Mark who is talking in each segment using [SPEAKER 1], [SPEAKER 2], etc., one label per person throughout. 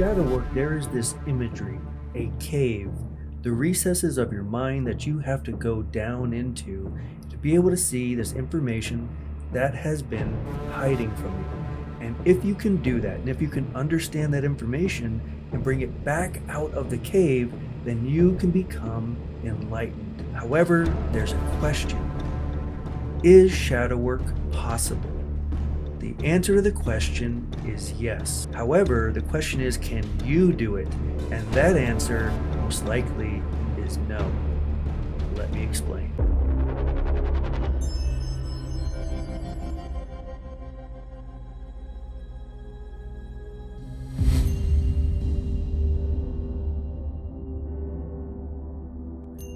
[SPEAKER 1] shadow work, there is this imagery, a cave, the recesses of your mind that you have to go down into to be able to see this information that has been hiding from you. And if you can do that, and if you can understand that information and bring it back out of the cave, then you can become enlightened. However, there's a question. Is shadow work possible? The answer to the question is yes. However, the question is, can you do it? And that answer most likely is no. Let me explain.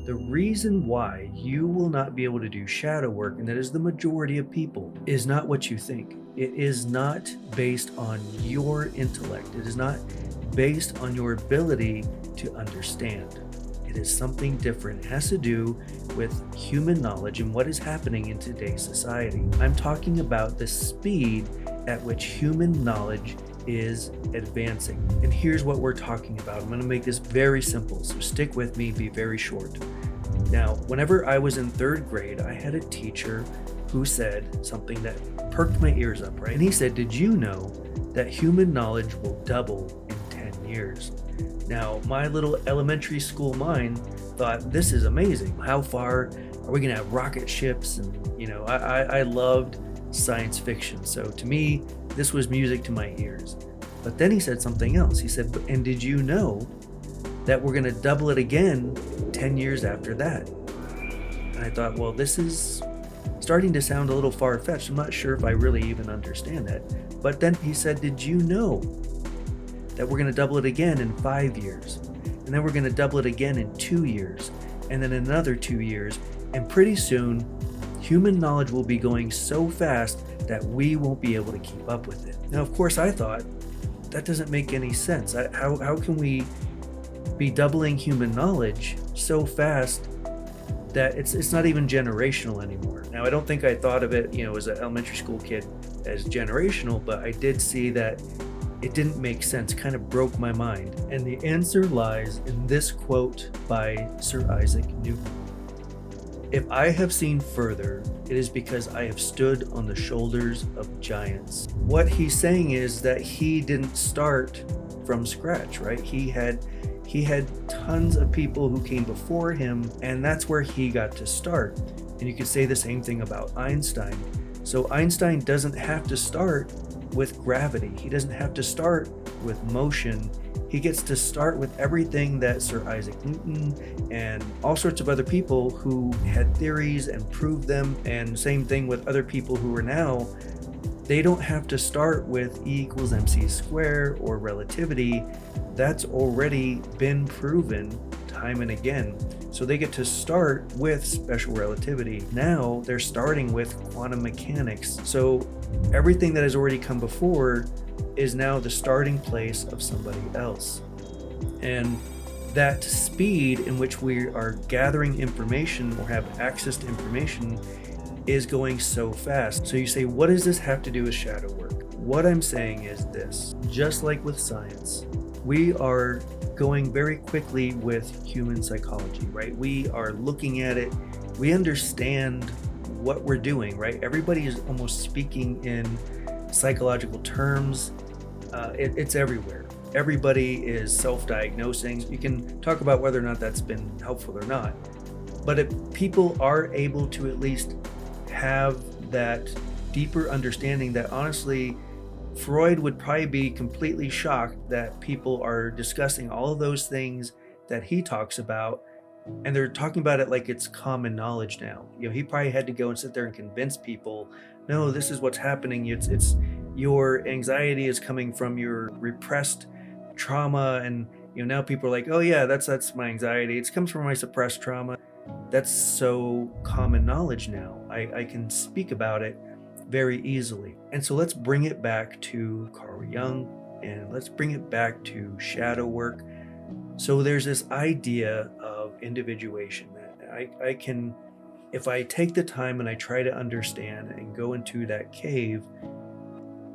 [SPEAKER 1] The reason why you will not be able to do shadow work, and that is the majority of people, is not what you think. It is not based on your intellect. It is not based on your ability to understand. It is something different. It has to do with human knowledge and what is happening in today's society. I'm talking about the speed at which human knowledge is advancing. And here's what we're talking about. I'm going to make this very simple, so stick with me, be very short. Now, whenever I was in third grade, I had a teacher who said something that perked my ears up, right? And he said, "Did you know that human knowledge will double in 10 years?" Now, my little elementary school mind thought, this is amazing. How far are we going to have rocket ships? And, I loved science fiction. So to me, this was music to my ears. But then he said something else. He said, "And did you know that we're going to double it again 10 years after that?" And I thought, well, this is starting to sound a little far-fetched. I'm not sure if I really even understand that. But then he said, "Did you know that we're going to double it again in 5 years? And then we're going to double it again in 2 years, and then another 2 years. And pretty soon, human knowledge will be going so fast that we won't be able to keep up with it." Now, of course, I thought, that doesn't make any sense. How can we be doubling human knowledge so fast that it's not even generational anymore? Now, I don't think I thought of it, as an elementary school kid as generational, but I did see that it didn't make sense, kind of broke my mind. And the answer lies in this quote by Sir Isaac Newton. "If I have seen further, it is because I have stood on the shoulders of giants." What he's saying is that he didn't start from scratch, right? He had tons of people who came before him, and that's where he got to start. And you could say the same thing about Einstein. So Einstein doesn't have to start with gravity. He doesn't have to start with motion. He gets to start with everything that Sir Isaac Newton and all sorts of other people who had theories and proved them, and same thing with other people who are now. They don't have to start with E equals mc squared or relativity. That's already been proven time and again. So they get to start with special relativity. Now they're starting with quantum mechanics. So everything that has already come before is now the starting place of somebody else. And that speed in which we are gathering information or have access to information is going so fast. So you say, what does this have to do with shadow work? What I'm saying is this: just like with science, we are going very quickly with human psychology, right? We are looking at it. We understand what we're doing, right? Everybody is almost speaking in psychological terms. It's everywhere. Everybody is self-diagnosing. You can talk about whether or not that's been helpful or not. But if people are able to at least have that deeper understanding, that honestly, Freud would probably be completely shocked that people are discussing all of those things that he talks about, and they're talking about it like it's common knowledge now. He probably had to go and sit there and convince people, no, this is what's happening. It's your anxiety is coming from your repressed trauma, and now people are like, oh yeah, that's my anxiety. It comes from my suppressed trauma. That's so common knowledge now. I can speak about it very easily. And so let's bring it back to Carl Jung, and let's bring it back to shadow work. So there's this idea of individuation that I can, if I take the time and I try to understand and go into that cave,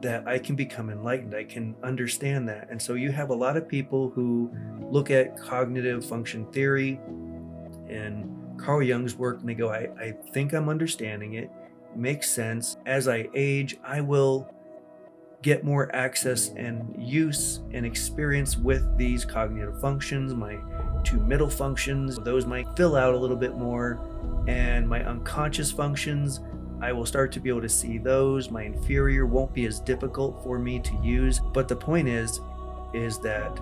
[SPEAKER 1] that I can become enlightened. I can understand that. And so you have a lot of people who look at cognitive function theory and Carl Jung's work, and they go, I think I'm understanding it. Makes sense. As I age, I will get more access and use and experience with these cognitive functions. My two middle functions, those might fill out a little bit more. And my unconscious functions, I will start to be able to see those. My inferior won't be as difficult for me to use. But the point is that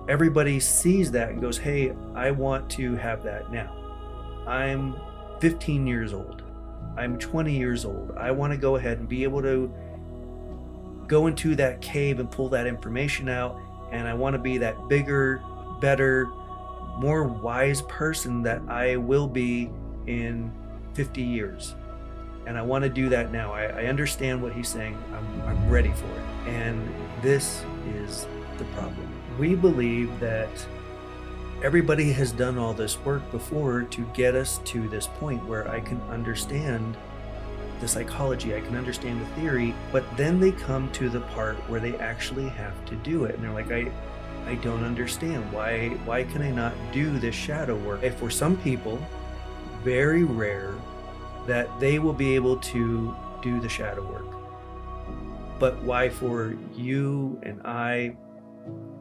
[SPEAKER 1] everybody sees that and goes, hey, I want to have that now. I'm 15 years old. I'm 20 years old. I want to go ahead and be able to go into that cave and pull that information out. And I want to be that bigger, better, more wise person that I will be in 50 years. And I want to do that now. I understand what he's saying. I'm ready for it. And this is the problem. We believe that everybody has done all this work before to get us to this point where I can understand the psychology, I can understand the theory, but then they come to the part where they actually have to do it. And they're like, I don't understand. Why can I not do this shadow work? And for some people, very rare that they will be able to do the shadow work. But why for you and I,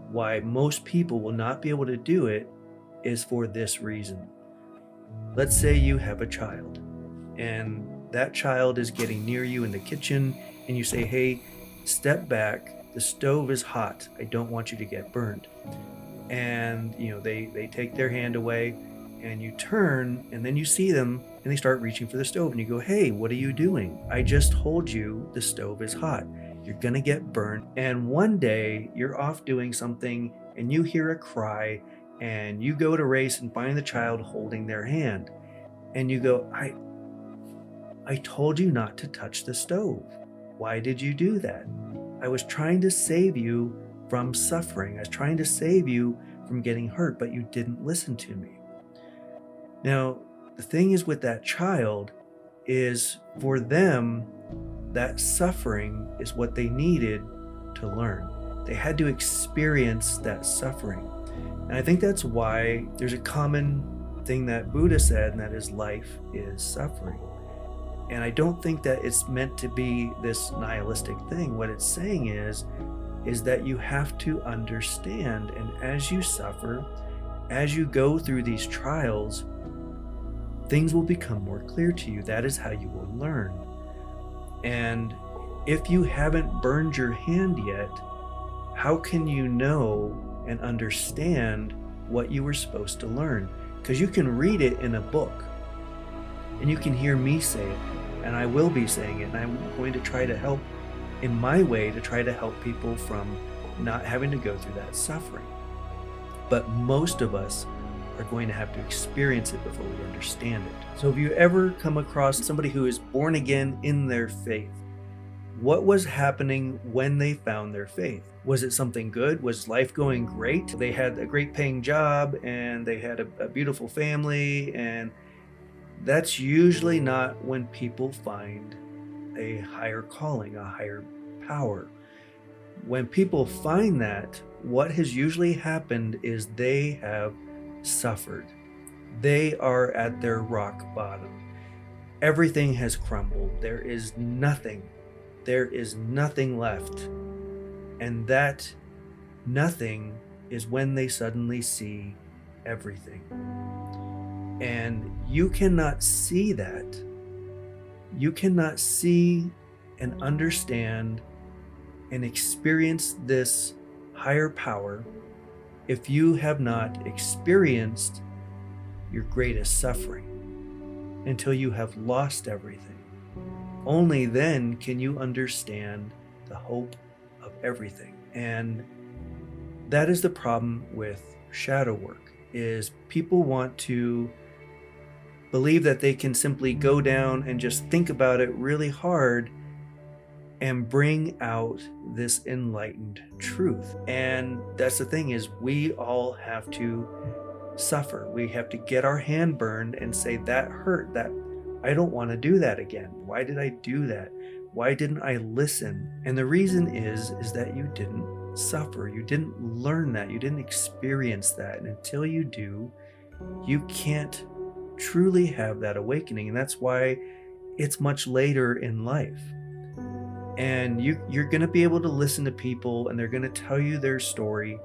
[SPEAKER 1] why most people will not be able to do it is for this reason. Let's say you have a child and that child is getting near you in the kitchen and you say, hey, step back, the stove is hot, I don't want you to get burned. And they take their hand away and you turn and then you see them and they start reaching for the stove and you go, hey, what are you doing? I just told you the stove is hot. You're gonna get burned. And one day you're off doing something and you hear a cry and you go to race and find the child holding their hand. And you go, I told you not to touch the stove. Why did you do that? I was trying to save you from suffering. I was trying to save you from getting hurt, but you didn't listen to me. Now, the thing is with that child is for them, that suffering is what they needed to learn. They had to experience that suffering. And I think that's why there's a common thing that Buddha said, and that is life is suffering. And I don't think that it's meant to be this nihilistic thing. What it's saying is that you have to understand, and as you suffer, as you go through these trials, things will become more clear to you. That is how you will learn. And if you haven't burned your hand yet, how can you know and understand what you were supposed to learn? Because you can read it in a book and you can hear me say it, and I will be saying it, and I'm going to try to help in my way to try to help people from not having to go through that suffering. But most of us are going to have to experience it before we understand it. So have you ever come across somebody who is born again in their faith? What was happening when they found their faith? Was it something good? Was life going great? They had a great paying job and they had a beautiful family, and that's usually not when people find a higher calling, a higher power. When people find that, what has usually happened is they have suffered. They are at their rock bottom. Everything has crumbled. There is nothing left. And that nothing is when they suddenly see everything. And you cannot see that. You cannot see and understand and experience this higher power if you have not experienced your greatest suffering until you have lost everything. Only then can you understand the hope of everything. And that is the problem with shadow work, is people want to believe that they can simply go down and just think about it really hard and bring out this enlightened truth. And that's the thing, is we all have to suffer. We have to get our hand burned and say, that hurt, that I don't want to do that again. Why did I do that? Why didn't I listen? And the reason is that you didn't suffer. You didn't learn that. You didn't experience that. And until you do, you can't truly have that awakening. And that's why it's much later in life. And you're going to be able to listen to people and they're going to tell you their story.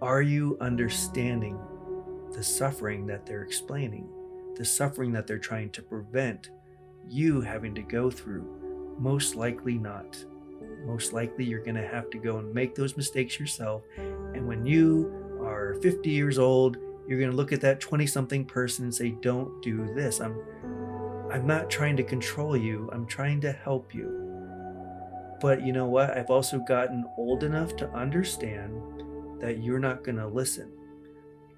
[SPEAKER 1] Are you understanding the suffering that they're explaining, the suffering that they're trying to prevent you having to go through? Most likely not. Most likely you're going to have to go and make those mistakes yourself. And when you are 50 years old, you're going to look at that 20-something person and say, don't do this. I'm not trying to control you. I'm trying to help you. But you know what? I've also gotten old enough to understand that you're not going to listen.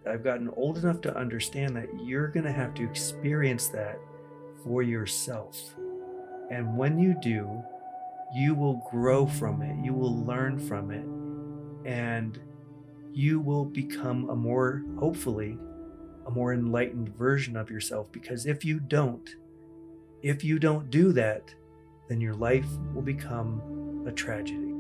[SPEAKER 1] I've gotten old enough to understand that you're going to have to experience that for yourself. And when you do, you will grow from it. You will learn from it. And you will become hopefully, a more enlightened version of yourself. Because if you don't do that, then your life will become a tragedy.